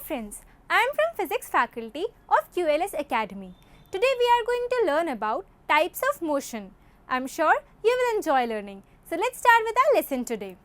friends, I am from Physics faculty of QLS Academy. Today we are going to learn about types of motion. I am sure you will enjoy learning. So let's start with our lesson today.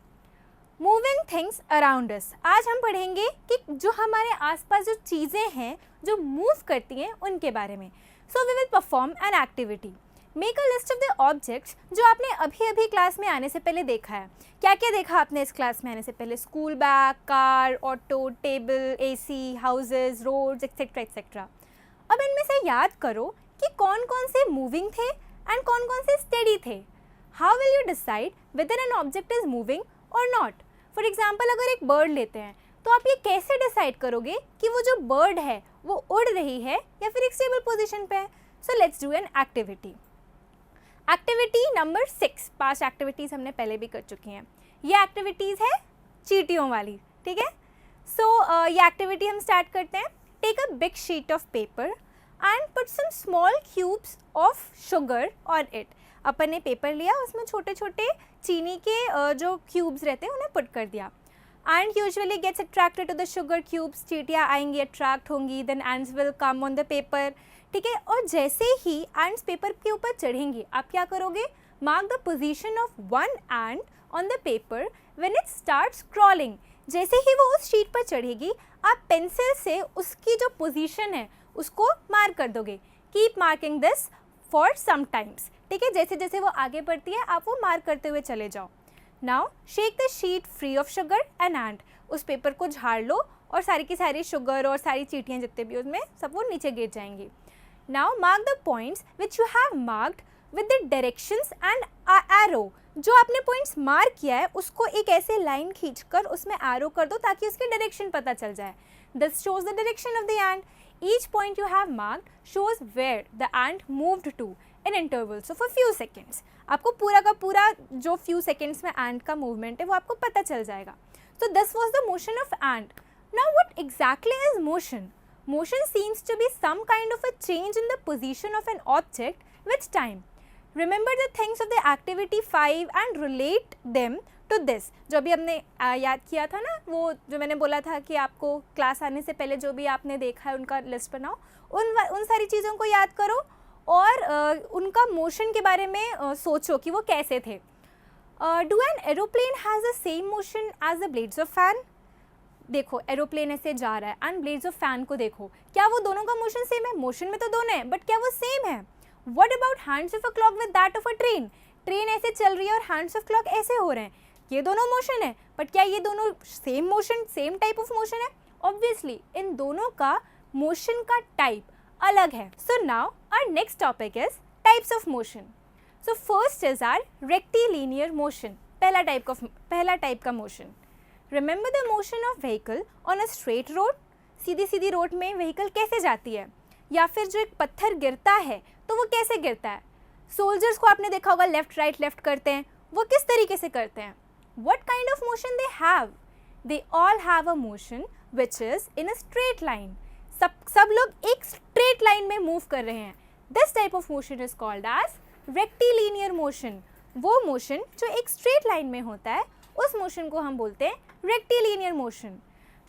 Moving things around us. आज हम पढ़ेंगे कि जो हमारे आसपास जो चीज़ें हैं जो मूव करती हैं उनके बारे में. So we will perform an activity. Make a list of the objects जो आपने अभी अभी क्लास में आने से पहले देखा है. क्या क्या देखा आपने इस क्लास में आने से पहले? School bag, car, auto, table, AC, houses, roads etcetera etcetera. अब इनमें से याद करो कि कौन कौन से मूविंग थे एंड कौन कौन से स्टेडी थे. How will you decide whether an object is moving और नॉट. फॉर एग्जाम्पल अगर एक बर्ड लेते हैं तो आप ये कैसे डिसाइड करोगे कि वो जो बर्ड है वो उड़ रही है या फिर एक स्टेबल पोजिशन पे है. सो let's do an activity. Activity number 6. 5 activities हमने पहले भी कर चुकी हैं. ये एक्टिविटीज़ है चींटियों वाली, ठीक है. सो ये एक्टिविटी हम स्टार्ट करते हैं. Take a big sheet of paper and put some small cubes of sugar on it. अपन ने पेपर लिया, उसमें छोटे छोटे चीनी के जो क्यूब्स रहते हैं उन्हें पुट कर दिया. And usually gets attracted to the sugar cubes. चींटियाँ आएंगी, अट्रैक्ट होंगी, then ants will come on the paper, ठीक है. और जैसे ही एंड्स पेपर के ऊपर चढ़ेंगी आप क्या करोगे? Mark the position of one and on the paper when it starts crawling. जैसे ही वो उस शीट पर चढ़ेगी आप पेंसिल से उसकी जो पोजीशन है उसको मार्क कर दोगे. Keep marking this for some times, ठीक है. जैसे जैसे वो आगे बढ़ती है आप वो मार्क करते हुए चले जाओ. Now shake the sheet free of sugar and and. उस पेपर को झाड़ लो और सारी की सारी शुगर और सारी चींटियाँ जितने भी उसमें सब वो नीचे गिर जाएंगी. Now mark the points which you have marked with the directions and arrow. जो आपने पॉइंट्स मार्क किया है उसको एक ऐसे लाइन खींचकर उसमें एरो कर दो ताकि उसकी डायरेक्शन पता चल जाए. This shows the direction of the ant. Each point you have marked shows where the ant moved to in intervals of a few seconds. आपको पूरा का पूरा जो few seconds में ant का movement है वो आपको पता चल जाएगा. So this was the motion of ant. Now what exactly is motion? Motion seems to be some kind of a change in the position of an object with time. Remember the things of the activity 5 and relate them to this. जो अभी हमने याद किया था ना, वो जो मैंने बोला था कि आपको क्लास आने से पहले जो भी आपने देखा है उनका लिस्ट बनाओ. उन सारी चीज़ों को याद करो और उनका मोशन के बारे में सोचो कि वो कैसे थे. Do an aeroplane has the same motion as the blades of fan? देखो एरोप्लेन ऐसे जा रहा है एंड ब्लेड्स ऑफ फैन को देखो, क्या वो दोनों का मोशन सेम है? मोशन में तो दोनों है बट क्या वो सेम है? What about hands of a clock with that of a train? Train ऐसे चल रही है और हैंड्स ऑफ क्लॉक ऐसे हो रहे हैं. ये दोनों मोशन है बट क्या ये दोनों same motion, same type of motion है? ऑब्वियसली इन दोनों का मोशन का टाइप अलग है. So now our next topic is types of motion. So first is our rectilinear motion. पहला टाइप का motion. Remember the motion of vehicle on a straight road? सीधी सीधी रोड में व्हीकल कैसे जाती है? या फिर जो एक पत्थर गिरता है तो वो कैसे गिरता है? सोल्जर्स को आपने देखा होगा लेफ्ट राइट लेफ्ट करते हैं, वो किस तरीके से करते हैं? What kind of motion they have? They all have a motion which is in a straight line. सब लोग एक straight line में मूव कर रहे हैं. This type of motion is called as rectilinear motion. वो मोशन जो एक straight line में होता है उस मोशन को हम बोलते हैं रेक्टिलिनियर मोशन.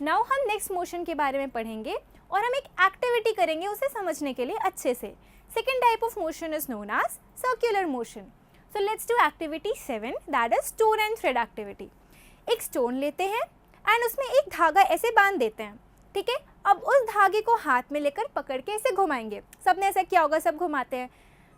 नाउ हम नेक्स्ट मोशन के बारे में पढ़ेंगे और हम एक एक्टिविटी करेंगे उसे समझने के लिए अच्छे से. Second type of motion is known as circular motion. So let's do activity 7, that is stone and thread activity. एक स्टोन लेते हैं एंड उसमें एक धागा ऐसे बांध देते हैं, ठीक है. अब उस धागे को हाथ में लेकर पकड़ के ऐसे घुमाएंगे. सबने ऐसा किया होगा, सब घुमाते हैं.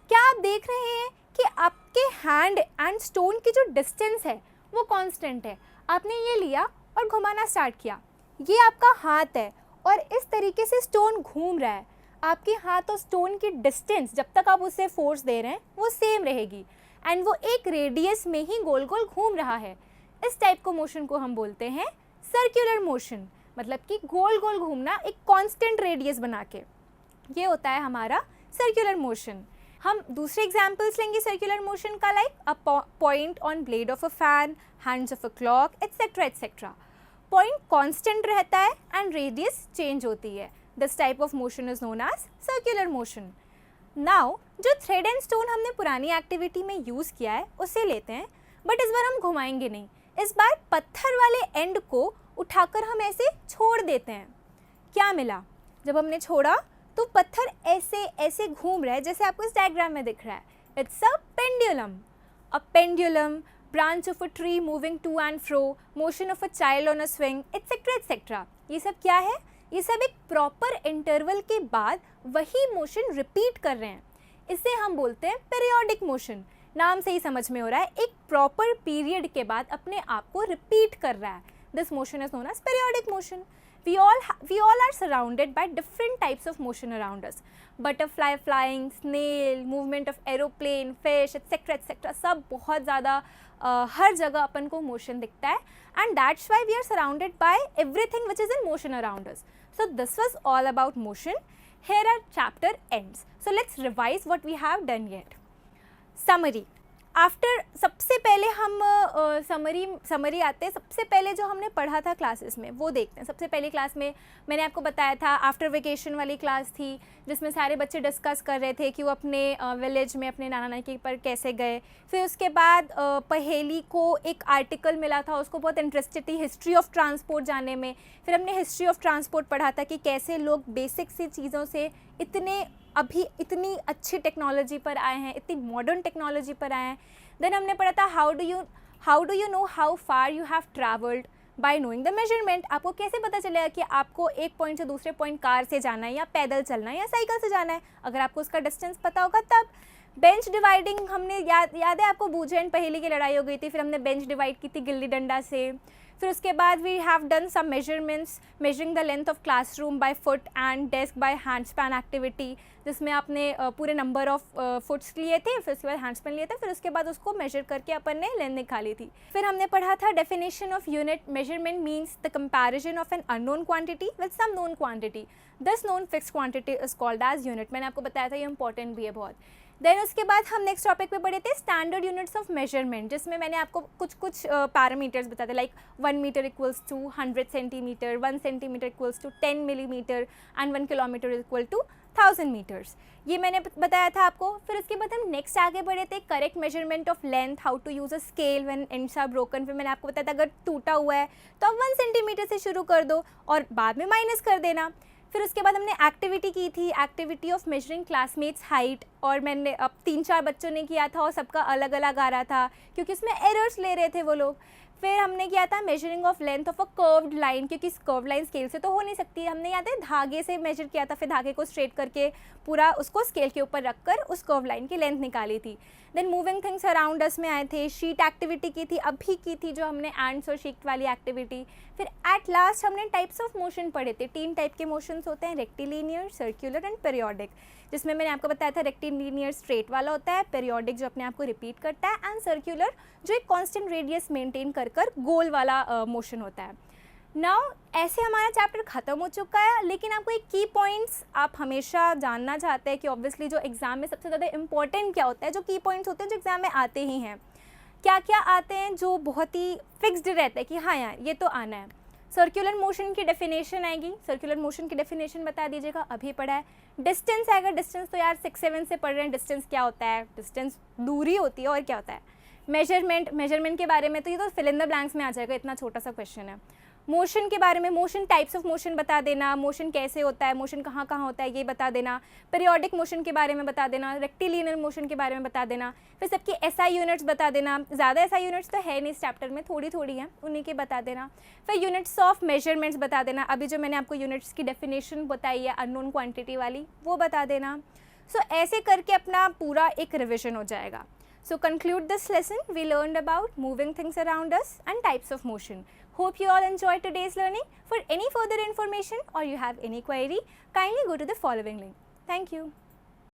क्या आप देख रहे हैं कि आपके हैंड एंड स्टोन की जो डिस्टेंस है वो कांस्टेंट है? आपने ये लिया और घुमाना स्टार्ट किया, ये आपका हाथ है और इस तरीके से स्टोन घूम रहा है. आपके हाथ और स्टोन की डिस्टेंस जब तक आप उसे फोर्स दे रहे हैं वो सेम रहेगी एंड वो एक रेडियस में ही गोल गोल घूम रहा है. इस टाइप को मोशन को हम बोलते हैं सर्कुलर मोशन. मतलब कि गोल गोल घूमना एक कांस्टेंट रेडियस बना के, ये होता है हमारा सर्कुलर मोशन. हम दूसरे एग्जाम्पल्स लेंगे सर्कुलर मोशन का, like a point on blade of a fan, hands of a clock etcetera etcetera. Point constant रहता है एंड रेडियस चेंज होती है. This type of motion is known as circular motion. Now जो thread and stone हमने पुरानी activity में use किया है उसे लेते हैं, बट इस बार हम घुमाएंगे नहीं. इस बार पत्थर वाले एंड को उठाकर हम ऐसे छोड़ देते हैं. क्या मिला? जब हमने छोड़ा तो पत्थर ऐसे ऐसे घूम रहा है जैसे आपको इस डायग्राम में दिख रहा है. It's a pendulum. A pendulum, branch of a tree moving to and fro, motion of a child on a swing, etc. etc. ये सब क्या है? ये सब एक प्रॉपर इंटरवल के बाद वही मोशन रिपीट कर रहे हैं. इसे हम बोलते हैं पीरियोडिक मोशन. नाम से ही समझ में हो रहा है, एक प्रॉपर पीरियड के बाद अपने आप को रिपीट कर रहा है. This motion is known as periodic motion. We all are surrounded by different types of motion around us. Butterfly flying, snail, movement of aeroplane, fish, etc. etc. सब बहुत ज़्यादा हर जगह अपन को मोशन दिखता है. And that's why we are surrounded by everything which is in motion around us. So this was all about motion. Here our chapter ends. So let's revise what we have done yet. Summary. After सबसे पहले हम summary आते हैं. सबसे पहले जो हमने पढ़ा था क्लासेस में वो देखते हैं. सबसे पहली क्लास में मैंने आपको बताया था आफ्टर वेकेशन वाली क्लास थी जिसमें सारे बच्चे डिस्कस कर रहे थे कि वो अपने विलेज में अपने नाना नानी पर कैसे गए. फिर उसके बाद पहेली को एक आर्टिकल मिला था, उसको बहुत इंटरेस्टेड थी हिस्ट्री ऑफ ट्रांसपोर्ट जानने में. फिर हमने हिस्ट्री ऑफ ट्रांसपोर्ट पढ़ा था कि कैसे लोग बेसिक सी चीज़ों से अभी इतनी अच्छी टेक्नोलॉजी पर आए हैं, इतनी मॉडर्न टेक्नोलॉजी पर आए हैं. देन हमने पढ़ा था how do you know how far you have travelled bye knowing the measurement. आपको कैसे पता चलेगा कि आपको एक पॉइंट से दूसरे पॉइंट कार से जाना है या पैदल चलना है या साइकिल से जाना है? अगर आपको उसका डिस्टेंस पता होगा तब. बेंच डिवाइडिंग हमने याद है आपको, बूझे एंड पहेली की लड़ाई हो गई थी, फिर हमने बेंच डिवाइड की थी गिल्ली डंडा से. फिर उसके बाद we have done some measurements, measuring the length of classroom by foot and desk by hand span activity, जिसमें आपने पूरे नंबर ऑफ फुट्स लिए थे, फिर उसके बाद हैंड स्पैन लिए थे, फिर उसके बाद उसको मेजर करके अपन ने लेंथ निकाली थी. फिर हमने पढ़ा था definition of unit. Measurement means the comparison of an unknown quantity with some known quantity. This known fixed quantity is called as unit. मैंने आपको बताया था ये इंपॉर्टेंट भी है बहुत. देन उसके बाद हम नेक्स्ट टॉपिक पे पढ़े थे स्टैंडर्ड यूनिट्स ऑफ मेजरमेंट, जिसमें मैंने आपको कुछ पैरामीटर्स बताते like 1 metre equals to 100 centimetre, 1 centimetre equals to 10 millimetre and 1 kilometre equal to 1000 metres. ये मैंने बताया था आपको. फिर उसके बाद हम नेक्स्ट आगे बढ़े थे correct measurement of length, how to use a scale when ends are broken. फिर मैंने आपको बताया था अगर टूटा हुआ है तो आप 1 सेंटीमीटर से शुरू कर दो और बाद में माइनस कर देना. फिर उसके बाद हमने एक्टिविटी की थी, activity of measuring classmates height, और मैंने अब 3-4 बच्चों ने किया था और सबका अलग अलग आ रहा था क्योंकि उसमें एरर्स ले रहे थे वो लोग. फिर हमने किया था measuring of length of a curved line, क्योंकि कर्व्ड लाइन स्केल से तो हो नहीं सकती. हमने याद है धागे से मेजर किया था, फिर धागे को स्ट्रेट करके पूरा उसको स्केल के ऊपर रखकर उस कर्व्ड लाइन की लेंथ निकाली थी. Then moving things around us में आए थे, शीट एक्टिविटी की थी, अभी की थी जो हमने एंड्स और शीट वाली एक्टिविटी. फिर एट लास्ट हमने टाइप्स ऑफ मोशन पढ़े थे. 3 टाइप के मोशंस होते हैं, रेक्टिलिनियर, सर्कुलर एंड पीरियोडिक, जिसमें मैंने आपको बताया था रेक्टिलिनियर स्ट्रेट वाला होता है, पीरियोडिक जो अपने आप को रिपीट करता है, एंड सर्कुलर जो एक कांस्टेंट रेडियस मेंटेन कर गोल वाला मोशन होता है. नाउ ऐसे हमारा चैप्टर ख़त्म हो चुका है, लेकिन आपको एक की पॉइंट्स आप हमेशा जानना चाहते हैं कि ऑब्वियसली जो एग्ज़ाम में सबसे ज़्यादा इंपॉर्टेंट क्या होता है, जो की पॉइंट्स होते हैं जो एग्ज़ाम में आते ही हैं. क्या क्या आते हैं जो बहुत ही फिक्स्ड रहता है कि हाँ यार ये तो आना है. सर्कुलर मोशन की डेफिनेशन आएगी, सर्कुलर मोशन की डेफिनेशन बता दीजिएगा, अभी पढ़ा है. डिस्टेंस आएगा, डिस्टेंस तो यार 6-7 से पढ़ रहे हैं. डिस्टेंस क्या होता है? डिस्टेंस दूरी होती है और क्या होता है. मेजरमेंट के बारे में तो ये तो फिल इन द ब्लैंक्स में आ जाएगा, इतना छोटा सा क्वेश्चन है. मोशन के बारे में, मोशन टाइप्स ऑफ मोशन बता देना, मोशन कैसे होता है, मोशन कहाँ कहाँ होता है ये बता देना. पीरियोडिक मोशन के बारे में बता देना, रेक्टिलिनियर मोशन के बारे में बता देना. फिर सबकी एसआई यूनिट्स बता देना. ज़्यादा एसआई यूनिट्स तो है नहीं इस चैप्टर में, थोड़ी थोड़ी हैं, उन्हीं के बता देना. फिर यूनिट्स ऑफ मेजरमेंट्स बता देना. अभी जो मैंने आपको यूनिट्स की डेफिनेशन बताई है अननोन क्वान्टिटी वाली, वो बता देना. सो ऐसे करके अपना पूरा एक रिविजन हो जाएगा. So conclude this lesson, we learned about moving things around us and types of motion. Hope you all enjoyed today's learning. For any further information or you have any query, kindly go to the following link. Thank you.